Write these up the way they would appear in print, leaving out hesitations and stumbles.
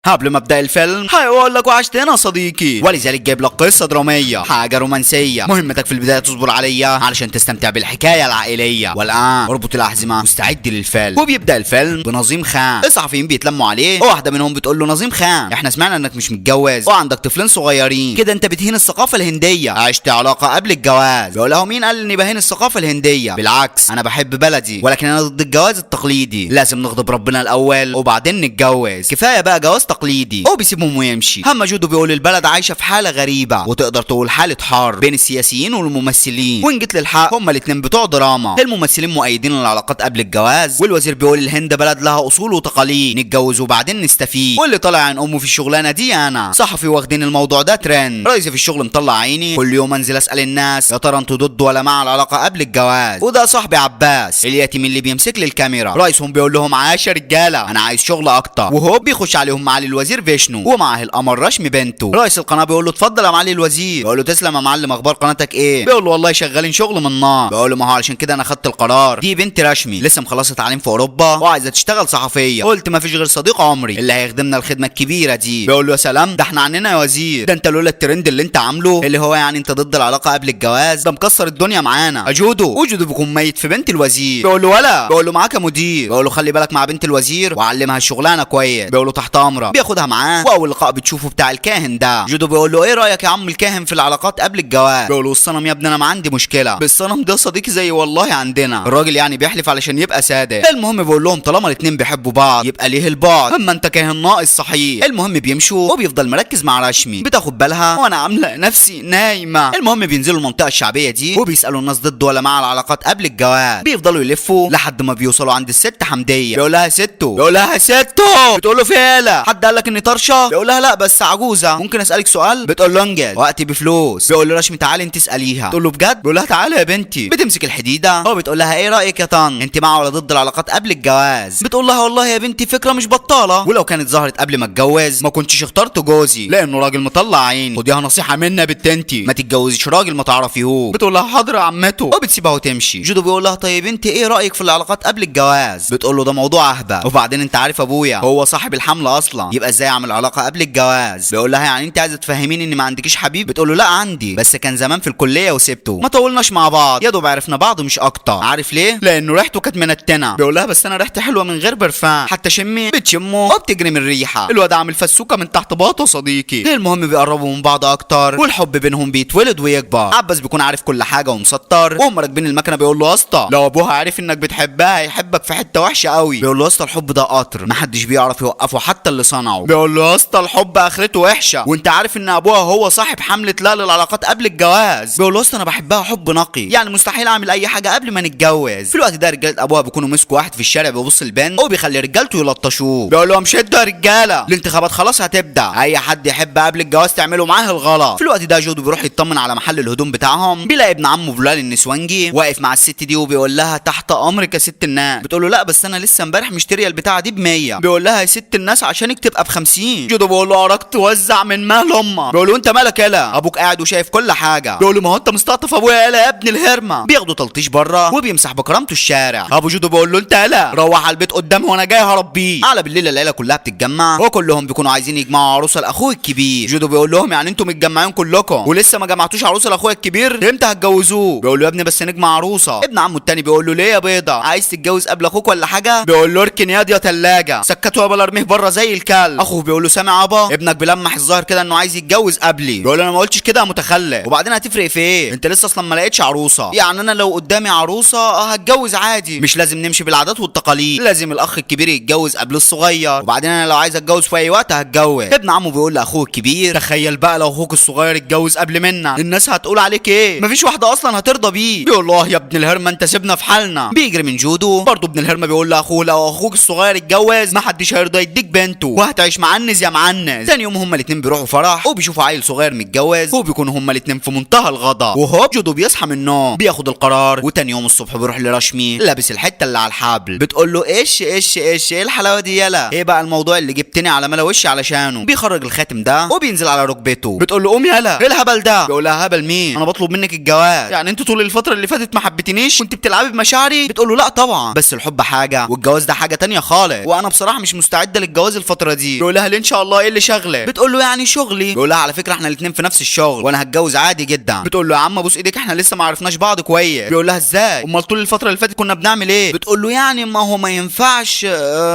قبل ما ابدا الفيلم هيقول لك وحشتنا صديقي، ولذلك جايب لك قصه دراميه، حاجه رومانسيه. مهمتك في البدايه تصبر عليا علشان تستمتع بالحكايه العائليه. والان اربط الاحزمه واستعد للفيلم. وبيبدا الفيلم بنظيم خان. الصحفيين بيتلموا عليه، واحده منهم بتقول له نظيم خان، احنا سمعنا انك مش متجوز وعندك طفلين صغيرين، كده انت بتهين الثقافه الهنديه، عشت علاقه قبل الجواز. بيقول له مين قال اني بهين الثقافه الهنديه؟ بالعكس انا بحب بلدي، ولكن انا ضد الجواز التقليدي، لازم نغضب ربنا الاول وبعدين نتجوز، كفايه بقى جواز تقليدي. هو بيسيبهم ويمشي. اما جودو بيقول البلد عايشه في حاله غريبه، وتقدر تقول حاله حرب بين السياسيين والممثلين. وان جيت للحق هما الاتنين بتوع دراما. الممثلين مؤيدين العلاقات قبل الجواز، والوزير بيقول الهند بلد لها اصول وتقاليد، نتجوز وبعدين نستفيد. واللي طالع عن امه في الشغلانه دي انا. صحفي واخدين الموضوع ده ترند. رئيسي في الشغل مطلع عيني، كل يوم انزل اسال الناس يا ترى انتوا ضد ولا مع العلاقه قبل الجواز. وده صاحبي عباس اليتيم اللي بيمسك لي الكاميرا. رئيسهم بيقول لهم عاش يا رجاله انا عايز شغل اكتر. وهو بيخش عليهم معالي الوزير فيشنو ومعاه القمر رشمي بنته. رئيس القناه بيقول له اتفضل يا معالي الوزير. بيقول له تسلم يا معلم، اخبار قناتك ايه؟ بيقول له والله شغالين شغل من نار. بيقول له ما هو علشان كده انا خدت القرار، دي بنت رشمي لسه مخلصه تعليم في اوروبا وعايزه تشتغل صحفيه، قلت ما فيش غير صديق عمري اللي هيخدمنا الخدمه الكبيره دي. بيقول له يا سلام ده احنا عننا يا وزير، ده انت لولا الترند اللي انت عامله اللي هو يعني انت ضد العلاقه قبل الجواز ده مكسر الدنيا معانا. اجودو وجودو بيكون ميت في بنت الوزير. بيقول له ولا، بيقول له معاك يا مدير، بيقول له خلي بالك مع بنت الوزير وعلمها الشغلانه كويس. بيقول له تحت امرك. بياخدها معاه، واول لقاء بتشوفه بتاع الكاهن ده. جودو بيقول له ايه رايك يا عم الكاهن في العلاقات قبل الجواز؟ بيقول له الصنم يا ابني انا ما عندي مشكله، بالصنم ده صديقي زي والله عندنا. الراجل يعني بيحلف علشان يبقى صادق. المهم بيقول لهم طالما الاتنين بيحبوا بعض يبقى ليه البعد، اما انت كاهن ناقص صحيح. المهم بيمشوا وبيفضل مركز مع رشمي، بتاخد بالها وانا عامله نفسي نايمه. المهم بينزلوا المنطقه الشعبيه دي وبيسالوا الناس ضد ولا مع العلاقات قبل الجواز. بيفضلوا يلفوا لحد ما بيوصلوا عند الست حمديه. بيقول لها ستو، بيقول لها ستو، بتقول له فيلا حد قال لك اني طرشه؟ بيقول لها لا بس عجوزه، ممكن اسالك سؤال؟ بتقول له انجز وقتي بفلوس. بيقول له رشمي تعالي انت اساليها. تقول له بجد؟ بيقول لها تعالي يا بنتي. بتمسك الحديده هو بتقول لها ايه رايك يا طن، انت مع ولا ضد العلاقات قبل الجواز؟ بتقول لها والله يا بنتي فكره مش بطاله، ولو كانت ظهرت قبل ما اتجوز ما كنتش اخترت جوزي لانه راجل مطلع عين. خديها نصيحه مني يا بنت انتي، ما تتجوزيش راجل ما تعرفيهوش. بتقول لها حاضر يا عمته وبتسيبها وتمشي. جودو بيقول لها طيب انت ايه رايك في العلاقات قبل الجواز؟ بتقول له ده موضوع اهبل، وبعدين انت عارف ابويا هو صاحب الحمله اصلا، يبقى ازاي اعمل علاقه قبل الجواز؟ بيقول لها يعني انت عايزه تفهميني ان ما عندكيش حبيب؟ بتقول له لا عندي بس كان زمان في الكليه وسبته، ما طولناش مع بعض يا دوب عرفنا بعض مش اكتر. عارف ليه؟ لانه ريحته كانت منتنه. بيقول لها بس انا ريحتي حلوه من غير برفان، حتى شمي. بتشمه وبتجري من الريحه. الواد عامل فسوكه من تحت باطه صديقي. المهم بيقربوا من بعض اكتر والحب بينهم بيتولد ويكبر. عباس بيكون عارف كل حاجه ومسطر، وهم راكبين المكنه بيقول له يا اسطى لو ابوها عارف انك بتحبها هيحبك في حته وحشه قوي. بيقول له يا اسطى الحب ده قطر محدش بيعرف يوقفه حتى اللي صنعه. بيقول له يا اسطى الحب اخرته وحشه، وانت عارف ان ابوها هو صاحب حمله لا للعلاقات قبل الجواز. بيقول له يا اسطى انا بحبها حب نقي، يعني مستحيل اعمل اي حاجه قبل ما نتجوز. في الوقت ده رجاله ابوها بيكونوا مسكوا واحد في الشارع بيبص البنت وبيخلي رجالته يلطشوه. بيقول لهم شدوا يا رجاله الانتخابات خلاص هتبدا، اي حد يحب قبل الجواز تعملوا معاه الغلط. في الوقت ده جودو بيروح يطمن على محل الهدوم بتاعهم، بيلاقي ابن عمه بلال النسوانجي واقف مع الست دي وبيقول لها تحت امرك يا ست الناس. بتقول له لا بس انا لسه امبارح مشتريه البتاعه دي ب100. بيقول لها يا ست الناس عشانك تبقى ب50. جودو بيقول له اراك توزع من مال امك. بيقول له انت مالك يالا، ابوك قاعد وشايف كل حاجه. بيقول له ما هو انت مستقطف ابويا يالا يا ابن الهرمه. بياخدوا تلطيش بره وبيمسح بكرامته الشارع. ابو جودو بيقول له انت يالا روح على البيت قدامي وانا جاي هربيه. على بالليل العيله كلها بتتجمع وكلهم بيكونوا عايزين يجمعوا عروسه لاخوه الكبير. جودو بيقول لهم يعني انتوا متجمعين كلكم ولسه ما جمعتوش عروسه لاخويا الكبير؟ امتى هتجوزوه؟ بيقول له يا ابني بس نجمع عروسه. ابن عمه التاني بيقول له ليه يا بيضه عايز تتجوز قبل اخوك ولا حاجه؟ بيقول له اركن يا تلاجه سكته يابا ارميه بره زي الكلب. اخوه بيقول له سامع يابا ابنك بيلمح الظاهر كده انه عايز يتجوز قبلي. بيقول له انا ما قلتش كده يا متخلف، وبعدين هتفرق في ايه؟ انت لسه اصلا ما لقيتش عروسه، يعني انا لو قدامي عروسه هتجوز عادي، مش لازم نمشي بالعادات والتقاليد، لازم الاخ الكبير يتجوز قبل الصغير، وبعدين انا لو عايز اتجوز في اي وقت هتجوز. ابن عمه بيقول لاخوه الكبير تخيل بقى لو اخوك الصغير اتجوز قبل منا الناس هتقول عليك ايه؟ مفيش واحده اصلا هترضى بيه. بيقول له يا ابن الهرمه انت سيبنا في حالنا. بيجري من جودو. برضه ابن الهرمه بيقول لاخوه لو اخوك الصغير اتجوز ما حدش هيرضى يديك بنته وهتعيش معنز يا معنز. تاني يوم هما الاتنين بيروحوا فرح وبيشوفوا عيل صغير متجوز وبيكونوا هما الاتنين في منتهى الغضب. وهوب جودو بيصحى من النوم بياخد القرار، وتاني يوم الصبح بيروح لرشمي لابس الحته اللي على الحبل. بتقول له ايش ايه الحلاوه دي يالا؟ ايه بقى الموضوع اللي جبتني على ملا وشي علشانه؟ بيخرج الخاتم ده وبينزل على ركبته. بتقول له قوم يالا ايه الهبل ده؟ بيقول لها هبل مين؟ انا بطلب منك الجواز، يعني انت طول الفتره اللي فاتت ما حبيتنيش كنت بتلعبي بمشاعري؟ بتقول له لا طبعا بس الحب حاجه والجواز ده حاجه تانية خالص، وانا بصراحه مش مستعده للجواز الفتره الفتره دي؟ بيقول لها ليه ان شاء الله، ايه اللي شغلك؟ بتقول له يعني شغلي. بيقول لها على فكره احنا الاثنين في نفس الشغل وانا هتجوز عادي جدا. بتقول له يا عم بوس ايديك احنا لسه ما عرفناش بعض كويس. بيقول لها ازاي؟ امال طول الفتره اللي فاتت كنا بنعمل ايه؟ بتقول له يعني ما هو ما ينفعش.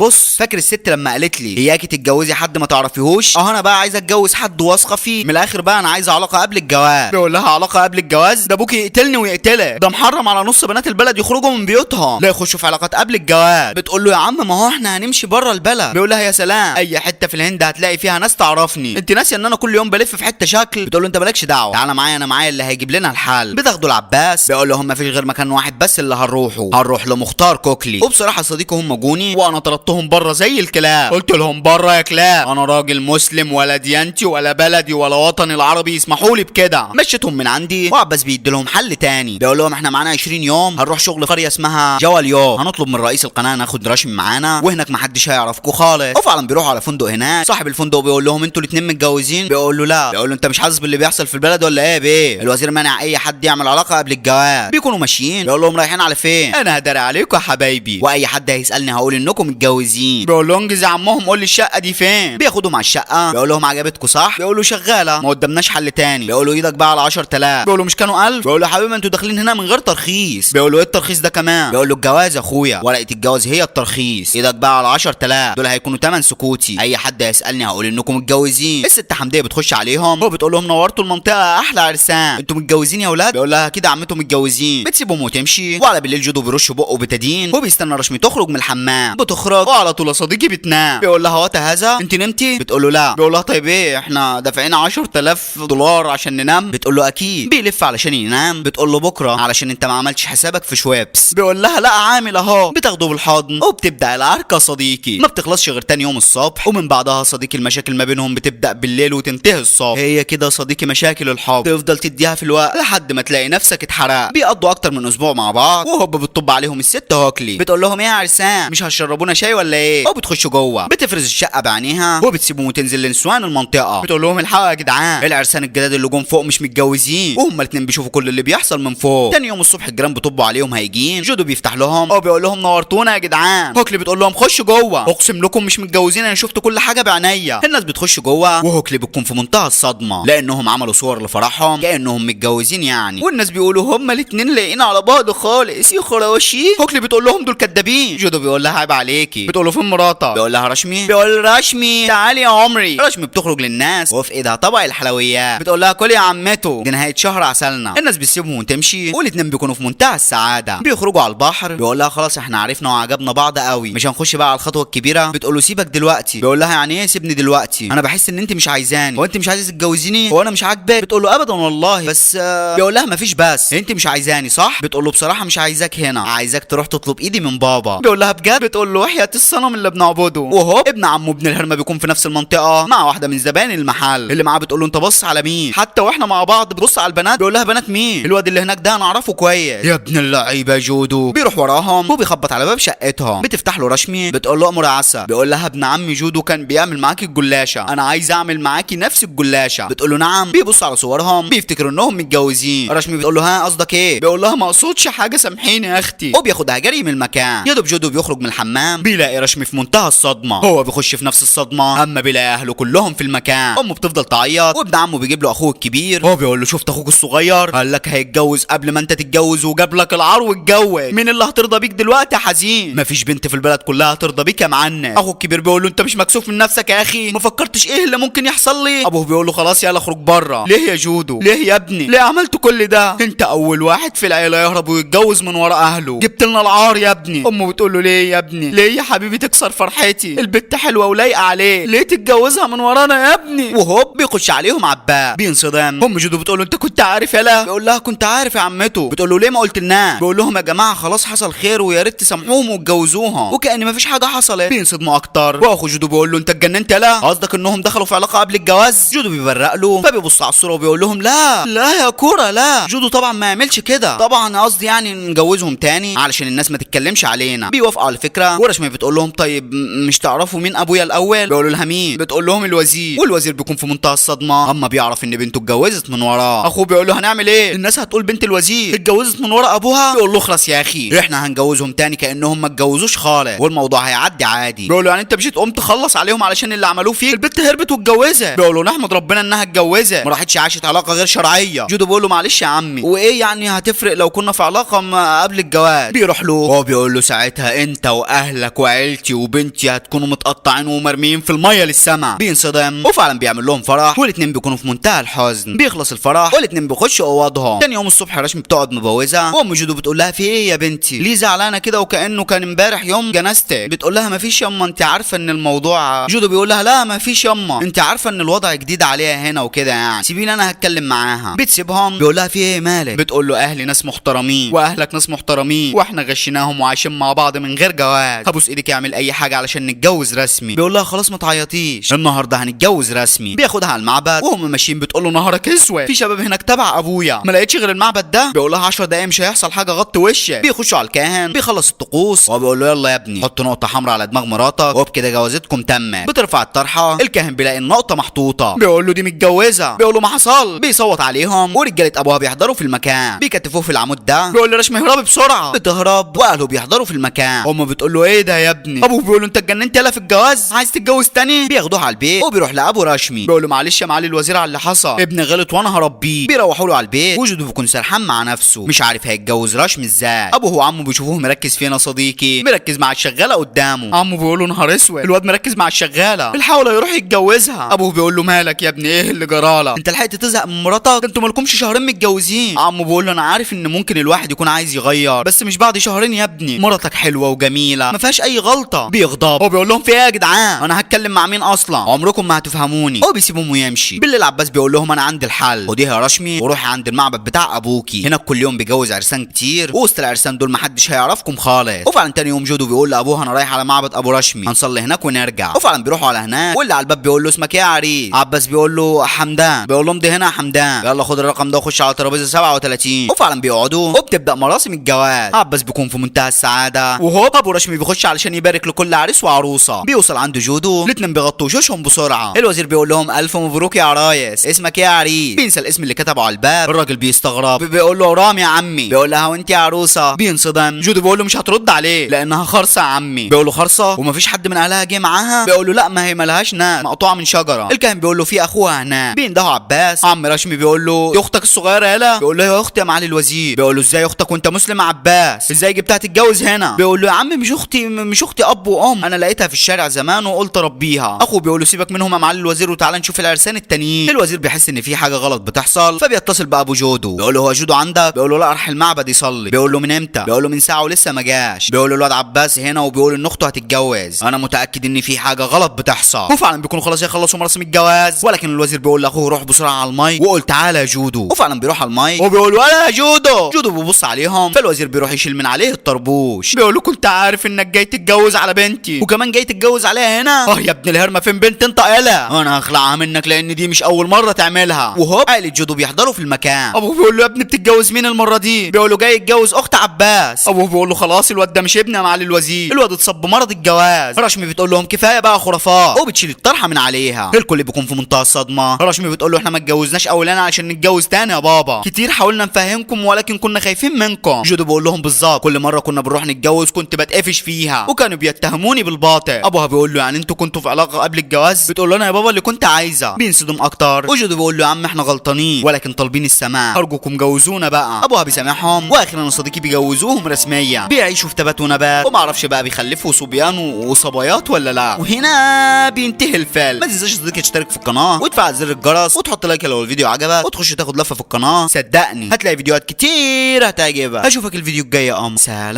بص فاكر الست لما قالت لي اياكي تتجوزي حد ما تعرفيهوش؟ انا بقى عايزه اتجوز حد واثقه فيه. من الاخر بقى انا عايزه علاقه قبل الجواز. بيقول لها علاقه قبل الجواز؟ ده ابوك يقتلني ويقتلك، ده محرم على نص بنات البلد يخرجوا من بيوتهم لا يخشوا في علاقات قبل الجواز. بتقول له يا عم ما هو احنا هنمشي بره البلد. بيقول لها يا سلام، اي حته في الهند هتلاقي فيها ناس تعرفني، انت ناسيه ان انا كل يوم بلف في حته شكل. بتقول له انت مالكش دعوه، تعالى معايا انا معايا اللي هيجيب لنا الحل. بتاخدوا العباس. بيقول لهم ما فيش غير مكان واحد بس اللي هنروح لمختار كوكلي. وبصراحه صديقي هم جوني وانا طردتهم بره زي الكلاب. قلت لهم بره يا كلاب، انا راجل مسلم ولا ديانتي ولا بلدي ولا وطني العربي يسمحوا لي بكده. مشيتهم من عندي وعباس بيدي لهم حل تاني. بيقول لهم احنا معانا 20 يوم هنروح شغل قريه اسمها جواليو، هنطلب من رئيس القناه ناخد راشم معانا وهناك ما حدش هيعرفكوا خالص. وفعلا بيروحوا على فندق هناك. صاحب الفندق بيقول لهم انتوا الاثنين متجوزين؟ بيقول له لا. بيقول له انت مش حاسس باللي بيحصل في البلد ولا ايه بيه؟ الوزير مانع اي حد يعمل علاقه قبل الجواز. بيكونوا ماشيين. بيقول لهم رايحين على فين؟ انا هداري عليكم يا حبايبي واي حد هيسالني هقول انكم متجوزين. بيقول له انجز يا عمهم قول لي الشقه دي فين. بياخدهم على الشقه. بيقول لهم عجبتكم صح؟ بيقول له شغاله ما قدامناش حل تاني. بيقول له ايدك بقى على 10000. بيقول له مش كانوا 1000؟ بيقول له يا حبيبي انتوا داخلين هنا من غير ترخيص. بيقول له ايه الترخيص ده كمان؟ بيقول له الجواز يا اخويا، ورقه الجواز هي الترخيص. ايدك بقى على 10000 دول هيكونوا 8 سكوتي، اي حد هيسالني هقول انكم متجوزين. الست حمديه بتخش عليهم وبتقول لهم نورتوا المنطقه احلى عرسان، انتوا متجوزين يا اولاد؟ بيقول لها كده عمتهم متجوزين. بتسيبهم وتمشي. وعلى بالليل جودو بيرش بقه بتدين وبيستنى رشمي تخرج من الحمام. بتخرج وعلى طول يا صديقي بتنام. بيقول لها وقت هذا انت نمتي؟ بتقول له لا. بيقول لها طيب ايه احنا دافعين 10000 دولار عشان ننام؟ بتقول له اكيد. بيلف علشان ينام. بتقول له بكره علشان انت ما عملتش حسابك في شويبس. بيقول لها لا عامل اهو. بتاخده بالحضن وبتبدا العركه صديقي، ما بتخلصش غير تاني يوم الصبح. ومن بعدها صديقي المشاكل ما بينهم بتبدا بالليل وتنتهي الصبح. هي كده صديقي مشاكل الحب، تفضل تديها في الوقت لحد ما تلاقي نفسك اتحرق. بيقضوا اكتر من اسبوع مع بعض وهوب بتطب عليهم الست هوكلي. بتقول لهم ايه يا عرسان مش هتشربونا شاي ولا ايه؟ وبتخشوا جوه. بتفرز الشقه بعينيها وبتسيبهم وتنزل لنسوان المنطقه. بتقول لهم الحقوا يا جدعان العرسان الجداد اللي جم فوق مش متجوزين. وهم الاثنين بيشوفوا كل اللي بيحصل من فوق. تاني يوم الصبح الجيران بيطبوا عليهم هيجين. جودو بيفتح لهم وبيقول لهم نورتونا يا جدعان. هوكلي بتقول لهم خشوا جوه، اقسم لكم مش متجوزين انا شفت كل حاجه بعينيا. الناس بتخش جوه وهوكلي بتكون في منتهى الصدمه لانهم عملوا صور لفرحهم كانهم متجوزين يعني. والناس بيقولوا هم الاثنين لاقيين على بعض خالص يا خراشي. هوكلي بتقول لهم دول كدابين. جودو بيقول لها عيب عليكي. بتقول له فين مراتك؟ بيقول لها رشمي. بيقول رشمي تعالي يا عمري. رشمي بتخرج للناس وفي ايدها طبق الحلويات. بتقول لها كلي يا عمته دي نهايه شهر عسلنا. الناس بتسيبهم وتمشي والاثنين بيكونوا في منتهى السعاده. بيخرجوا على البحر. بيقول لها خلاص احنا عرفنا وعجبنا بعض قوي مش هنخش بقى على الخطوه الكبيره. بتقول له سيبك دلوقتي. بيقول لها يعني ايه سيبني دلوقتي؟ انا بحس ان انت مش عايزاني. هو انت مش عايزه تتجوزيني؟ هو انا مش عاجبك؟ بتقول له ابدا والله بس بيقول لها مفيش بس انت مش عايزاني صح؟ بتقول له بصراحه مش عايزاك هنا، عايزاك تروح تطلب ايدي من بابا. بيقول لها بجد؟ بتقول له وحياة الصنم اللي بنعبده. وهو ابن عمه ابن الهرمه بيكون في نفس المنطقه مع واحده من زبائن المحل اللي معاه. بتقول له انت بص على مين؟ حتى واحنا مع بعض بتبص على البنات. بيقول لها بنات مين؟ الواد اللي هناك ده انا اعرفه كويس. يا ابن اللعيبه جودو. بيروح وراهم وبيخبط على باب شقتهم. بتفتح له رشمي. بتقول له امر عسى. بيقول لها ابن عمي جودو كان بيعمل معاكي الجلاشه، انا عايز اعمل معاكي نفس الجلاشه. بتقول له نعم. بيبص على صورهم بيفتكروا انهم متجوزين. رشمي بتقول له ها قصدك ايه؟ بيقول لها ما اقصدش حاجه سامحيني يا اختي. وبياخدها جري من المكان. يا دوب جودو بيخرج من الحمام بيلاقي رشمي في منتهى الصدمه. هو بيخش في نفس الصدمه اما بيلاقي اهله كلهم في المكان. امه بتفضل تعيط وابن عمه بيجيب له اخوه الكبير. هو بيقول له شفت اخوك الصغير قال لك هيتجوز قبل ما انت تتجوز وجاب لك العار واتجوز. مين اللي هترضى بيك دلوقتي يا حزين؟ مفيش بنت في البلد كلها هترضى بيك يا معنى. اخوه الكبير بيقول له انت مش مكسوف من نفسك يا اخي؟ ما فكرتش ايه اللي ممكن يحصل لي؟ ابوه بيقول له خلاص يلا اخرج بره. ليه يا جودو؟ ليه يا ابني؟ ليه عملت كل ده؟ انت اول واحد في العيله يهرب ويتجوز من ورا اهله، جبت لنا العار يا ابني. امه بتقول له ليه يا ابني؟ ليه يا حبيبي تكسر فرحتي؟ البت حلوه ولايقه عليه، ليه تتجوزها من ورانا يا ابني؟ وهوب بيخش عليهم عباء بينصدم. ام جودو بتقول له انت كنت عارف يالا؟ بيقول لها كنت عارف يا عمته. بتقول له ليه ما قلت لنا؟ بيقول لهم يا جماعه خلاص حصل خير ويا ريت تسامحوهم وتجوزوهم وكأن مفيش حاجه حصلت. بينصدموا اكتر. واخو جودو بيقول له انت اتجننت يالا؟ قصدك انهم دخلوا في علاقه قبل الجواز؟ جودو بيبرق له فبيبص على الصوره وبيقول لهم لا لا يا كوره لا. جودو طبعا ما يعملش كده، طبعا قصدي يعني نجوزهم تاني علشان الناس ما تتكلمش علينا. بيوافقوا على الفكره. ورشمي بتقول لهم طيب مش تعرفوا مين ابويا الاول؟ بيقولوا لها مين؟ بتقول لهم الوزير. والوزير بيكون في منتهى الصدمه اما بيعرف ان بنته اتجوزت من وراه. اخوه بيقول له هنعمل ايه؟ الناس هتقول بنت الوزير اتجوزت من ورا ابوها. بيقول له اخلص يا اخي احنا هنجوزهم تاني كانهم ما اتجوزوش خالص والموضوع هيعدي عادي. بيقول له يعني انت مشيت قمت تخلص عليهم علشان اللي عملوه فيك. البت هربت واتجوزت. بيقولوا نحمد ربنا انها اتجوزت، ما راحتش عاشت علاقه غير شرعيه. جودو بيقول له معلش يا عمي، وايه يعني هتفرق لو كنا في علاقه قبل الجواز؟ بيروح له هو بيقول له ساعتها انت واهلك وعيلتي وبنتي هتكونوا متقطعين ومرميين في الميه للسما. بينصدم وفعلا بيعمل لهم فرح، والاتنين بيكونوا في منتهى الحزن. بيخلص الفرح والاتنين بيخشوا اوضهم. تاني يوم الصبح رشمي بتقعد مبوزه، وام جودو بتقول لها في ايه يا بنتي؟ ليه زعلانه كده وكانه كان امبارح يوم جنازتك؟ بتقول لها مفيش يما، انت عارفه ان الموضوع. جودو بيقول لها لا مفيش يما، انت عارفه ان الوضع جديد عليها هنا وكده يعني، سيبيني انا هتكلم معاها. بتسيبهم. بيقول لها في ايه مالك؟ بتقول له اهلي ناس محترمين واهلك ناس محترمين، واحنا غشيناهم وعايشين مع بعض من غير جواز. هبوس ايدك اعمل اي حاجه علشان نتجوز رسمي. بيقول لها خلاص ما تعيطيش، النهارده هنتجوز رسمي. بياخدها على المعبد وهم ماشيين بتقول له نهارك اسود، في شباب هناك تبع ابويا ما لقيتش غير المعبد ده. بيقول لها 10 دقايق مش هيحصل حاجه، غطي وشك. بيخشوا على الكاهن بيخلص الطقوس وبيقول له يلا يا ابني حط نقطه حمراء على دماغ مراتك وبكده جوازتكم تمت. بترفع الطرحه، الكاهن بيلاقي النقطه محطوطه. بيقول له دي متجوزه. بيقول له ما حصل. بيصوت عليهم ورجاله ابوها بيحضروا في المكان، بيكتفوه في العمود ده. بيقول له رشمي اهربي بسرعه. بتهرب واهله بيحضروا في المكان. امه بتقول له ايه ده يا ابني؟ ابوه بيقول له انت اتجننت يالا في الجواز؟ عايز تتجوز تاني؟ بياخدوه على البيت وبيروح لابو رشمي. بيقول له معلش يا معالي الوزير على اللي حصل، ابني غلط وانا هربيه. بيروحوا له على البيت وجوده بيكون سرحان مع نفسه مش عارف هيتجوز رشمي ازاي. ابوه وعمه بيشوفوه مركز فينا صديقي، مركز مع الشغاله قدامه. عمه بيقول له نهار اسود، الواد مركز مع الشغاله، الحاول يروح يتجوزها. ابوه بيقول له مالك يا ابني، ايه اللي جرالك؟ انت لحقت تزهق من مراتك؟ ده انتوا مالكمش شهرين متجوزين. عمه بيقول له انا عارف ان ممكن الواحد يكون عايز يغير بس مش بعد شهرين يا ابني، مراتك حلوه وجميله ما فيهاش اي غلطه. بيغضب. هو بيقول لهم في ايه يا جدعان؟ انا هتكلم مع مين اصلا؟ عمركم ما هتفهموني. هو بيسيبهم ويمشي. بالليل عباس بيقول لهم انا عندي الحل، خديها يا رشمي وروحي عند المعبد بتاع ابوكي، هناك كل يوم بيجوز عرسان كتير ووسط العرسان دول محدش هيعرفكم خالص. وفعلا تاني يوم جودو بيقول لابوها انا رايح على معبد ابو رشمي هنصلي هناك ونرجع. وفعلا بيروحوا على هناك واللي على الباب بيقول له اسمك ايه يا عريس؟ عباس بيقول له حمدان. بيقول لهم دي هنا يا حمدان، يلا خد الرقم ده وخش على ترابيزه 37. وفعلا بيقعدوا وبتبدا مراسم الجواز. عباس بيكون في منتهى السعاده وهوب ابو رشمي بيخش علشان يبارك لكل عريس وعروسه. بيوصل عند جودو، الاتنين بيغطوا وشوشهم بسرعه. الوزير بيقول لهم الف مبروك يا عرايس، اسمك ايه يا عريس؟ بينسى الاسم اللي كتبه على الباب. الراجل بيستغرب بيقول له رامي يا عمي. بيقول لها وانت يا عروسه؟ بينصدم. جودو بيقول له مش هترد عليه لانها خرصه يا عمي. بيقول له خرصه ومفيش حد من اهلها جه معاها؟ بيقول له لا ما هي ملهاش ناس، مقطوعه من شجره. الكاهن بيقول له في اخوها هناك. بيندهوا عباس. عم رشمي بيقول له دي اختك الصغيره يالا؟ بيقول له يا اختي يا معالي الوزير. بيقول له ازاي اختك وانت مسلم يا عباس؟ ازاي جبتها تتجوز هنا؟ بيقول له يا عم مش اختي اب وام، انا لقيتها في الشارع زمان وقلت ربيها. اخوه بيقول له سيبك منهم يا معالي الوزير وتعالى نشوف العرسان التانيين. الوزير بيحس ان في حاجه غلط بتحصل فبيتصل بابو جودو. بيقول له هو جودو عندك؟ بيقول له لا راح المعبد يصلي. بيقول له من امتى؟ بيقول له من ساعه ولسه ما جاش. بيقول له الواد عباس هنا وبيقول ان اخته هتتجوز، انا متاكد ان في حاجه غلط بتحصل. وفعلا بيكونوا خلاص يخلصوا مراسم الجواز، ولكن الوزير بيقول لاخوه روح بسرعه على الماي وقول تعالى يا جودو. وفعلا بيروح على الماي وبيقول ولا يا جودو. جودو بيبص عليهم فالوزير بيروح يشيل من عليه الطربوش. بيقول له كنت عارف انك جاي تتجوز على بنتي وكمان جاي تتجوز عليها هنا؟ اه يا ابن الهرمه فين بنت انت قاله؟ انا هخلعها منك لان دي مش اول مره تعملها. وهوب عائله جودو بيحضروا في المكان. ابوه بيقول له يا ابني بتتجوز مين المره دي؟ بيقول له جاي يتجوز اخت عباس. ابوه بيقول له خلاص الواد ده مش ابني يا معالي الوزير، الواد اتصاب بمرض الجواز. رشمي بتقول لهم كفايه بقى خرافات وبتشيل الطرحه من عليها. الكل بيكون في منتهى الصدمه. رشمي بتقول له احنا ما اتجوزناش اولا عشان نتجوز تاني يا بابا، كتير حاولنا نفهمكم ولكن كنا خايفين منكم. جودو بيقول لهم بالظبط كل مره كنا بنروح نتجوز كنت بتقفش فيها وكانوا بيتهموني بالباطل. ابوها بيقول له يعني انتوا كنتوا في علاقه قبل الجواز؟ بتقول له انا يا بابا اللي كنت عايزه. بينصدم اكتر وجودو بيقول له يا عم احنا غلطانين ولكن طالبين السماح، ارجوكم جوزونا بقى. ابوها بيسامحهم واخيرا صديقي بيجوزوهم رسميا، بيعيشوا في تبات ونبات وما اعرفش بقى بيخلفوا صبيان وصبايات ولا لا. وهنا بينتهي الفيلم. ما تنساش صديقي تشترك في القناه وتفعل زر الجرس وتحط لايك لو الفيديو عجبك وتخش تاخد لفه في القناه، صدقني هتلاقي فيديوهات كتير هتعجبك. اشوفك الفيديو الجاي يا سلام.